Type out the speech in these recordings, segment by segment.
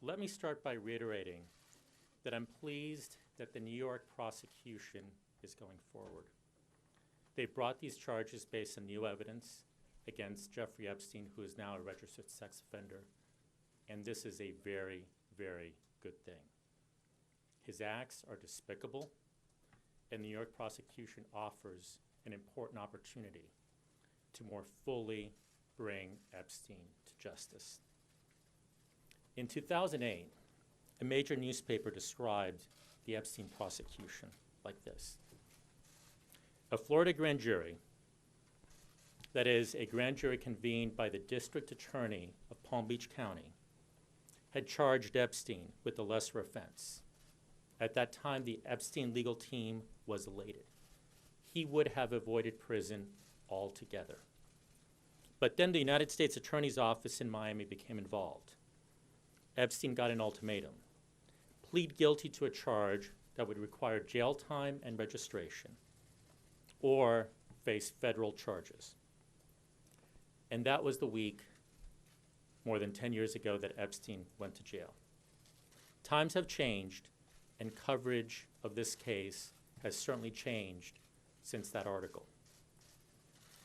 Let me start by reiterating that I'm pleased that the New York prosecution is going forward. They brought these charges based on new evidence against Jeffrey Epstein, who is now a registered sex offender, and this is a very, very good thing. His acts are despicable, and the New York prosecution offers an important opportunity to more fully bring Epstein to justice. In 2008, a major newspaper described the Epstein prosecution like this. A Florida grand jury, that is, a grand jury convened by the district attorney of Palm Beach County, had charged Epstein with the lesser offense. At that time, the Epstein legal team was elated. He would have avoided prison altogether. But then the United States Attorney's Office in Miami became involved. Epstein got an ultimatum: plead guilty to a charge that would require jail time and registration, or face federal charges. And that was the week, more than 10 years ago, that Epstein went to jail. Times have changed, and coverage of this case has certainly changed since that article.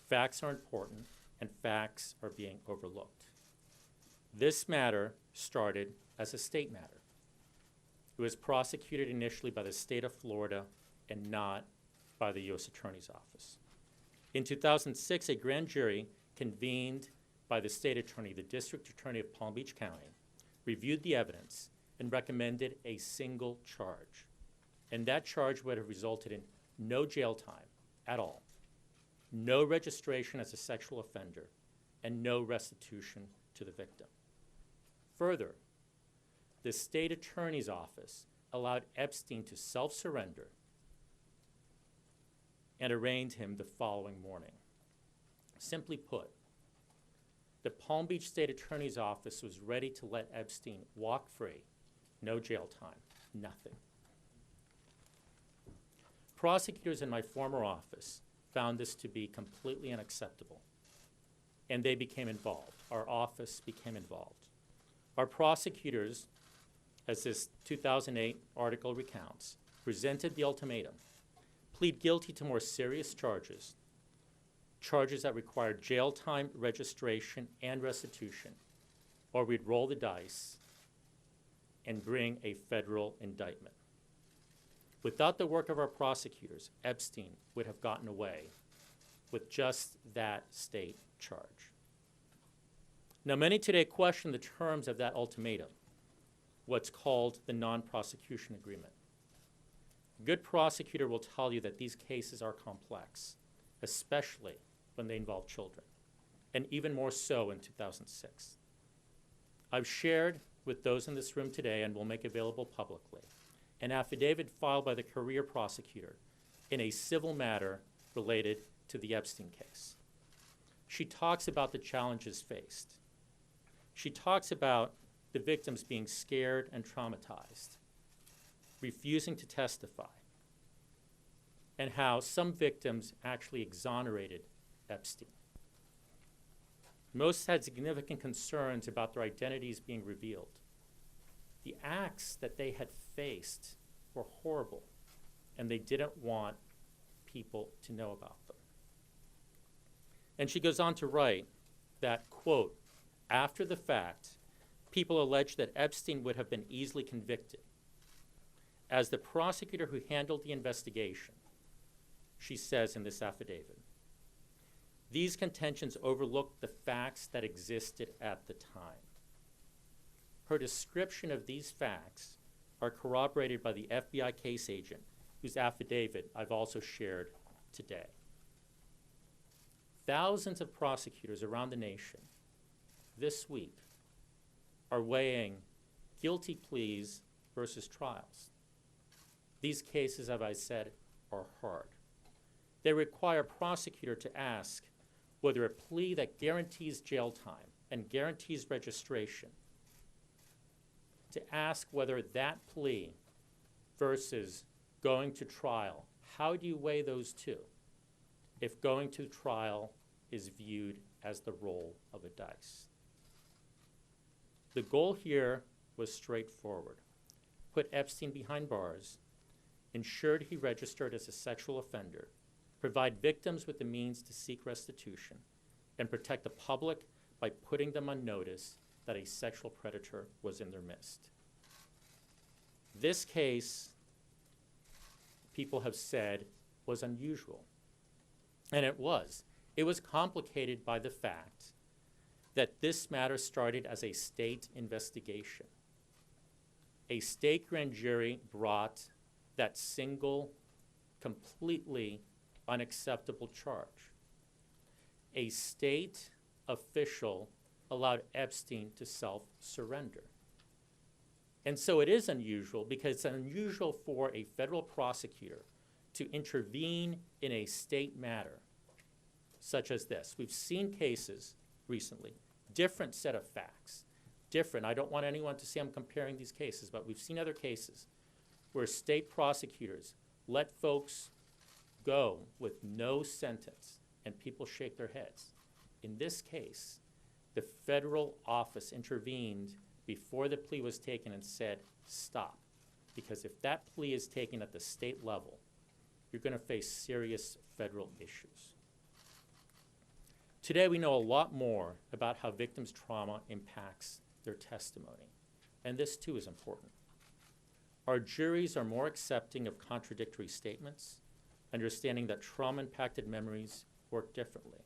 Facts are important, and facts are being overlooked. This matter started as a state matter. It was prosecuted initially by the state of Florida and not by the U.S. Attorney's Office. In 2006, a grand jury convened by the state attorney, the district attorney of Palm Beach County, reviewed the evidence and recommended a single charge. And that charge would have resulted in no jail time at all, no registration as a sexual offender, and no restitution to the victim. Further, the state attorney's office allowed Epstein to self-surrender and arraigned him the following morning. Simply put, the Palm Beach State Attorney's Office was ready to let Epstein walk free, no jail time, nothing. Prosecutors in my former office found this to be completely unacceptable, and they became involved. Our office became involved. Our prosecutors, as this 2008 article recounts, presented the ultimatum: plead guilty to more serious charges, charges that required jail time, registration, and restitution, or we'd roll the dice and bring a federal indictment. Without the work of our prosecutors, Epstein would have gotten away with just that state charge. Now, many today question the terms of that ultimatum, what's called the non-prosecution agreement. A good prosecutor will tell you that these cases are complex, especially when they involve children, and even more so in 2006. I've shared with those in this room today, and will make available publicly, an affidavit filed by the career prosecutor in a civil matter related to the Epstein case. She talks about the challenges faced. She talks about the victims being scared and traumatized, refusing to testify, and how some victims actually exonerated Epstein. Most had significant concerns about their identities being revealed. The acts that they had faced were horrible, and they didn't want people to know about them. And she goes on to write that, quote, after the fact, people allege that Epstein would have been easily convicted. As the prosecutor who handled the investigation, she says in this affidavit, these contentions overlooked the facts that existed at the time. Her description of these facts are corroborated by the FBI case agent, whose affidavit I've also shared today. Thousands of prosecutors around the nation this week are weighing guilty pleas versus trials. These cases, as I said, are hard. They require a prosecutor to ask whether a plea that guarantees jail time and guarantees registration, to ask whether that plea versus going to trial, how do you weigh those two if going to trial is viewed as the roll of a dice? The goal here was straightforward. Put Epstein behind bars, ensured he registered as a sexual offender, provide victims with the means to seek restitution, and protect the public by putting them on notice that a sexual predator was in their midst. This case, people have said, was unusual. And it was. It was complicated by the fact that this matter started as a state investigation. A state grand jury brought that single, completely unacceptable charge. A state official allowed Epstein to self-surrender. And so it is unusual because it's unusual for a federal prosecutor to intervene in a state matter such as this. We've seen cases recently, different set of facts, different. I don't want anyone to say I'm comparing these cases, but we've seen other cases where state prosecutors let folks go with no sentence and people shake their heads. In this case, the federal office intervened before the plea was taken and said, stop. Because if that plea is taken at the state level, you're going to face serious federal issues. Today, we know a lot more about how victims' trauma impacts their testimony. And this, too, is important. Our juries are more accepting of contradictory statements, understanding that trauma-impacted memories work differently.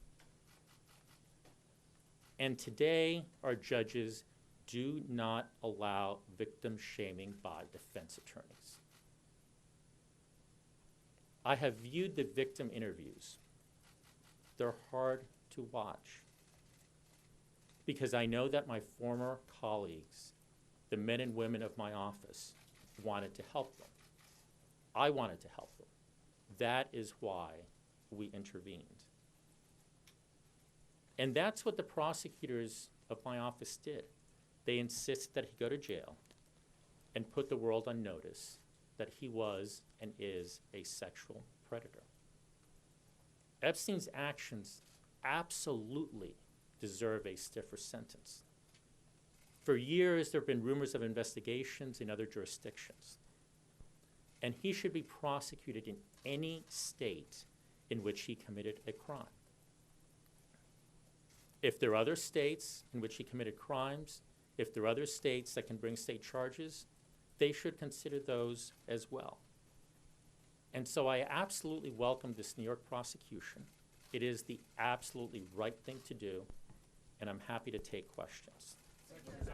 And today, our judges do not allow victim shaming by defense attorneys. I have viewed the victim interviews. They're hard to watch because I know that my former colleagues, the men and women of my office, wanted to help them. I wanted to help them. That is why we intervened. And that's what the prosecutors of my office did. They insisted that he go to jail and put the world on notice that he was and is a sexual predator. Epstein's actions absolutely deserve a stiffer sentence. For years, there have been rumors of investigations in other jurisdictions. And he should be prosecuted in any state in which he committed a crime. If there are other states in which he committed crimes, if there are other states that can bring state charges, they should consider those as well. And so I absolutely welcome this New York prosecution. It is the absolutely right thing to do, and I'm happy to take questions.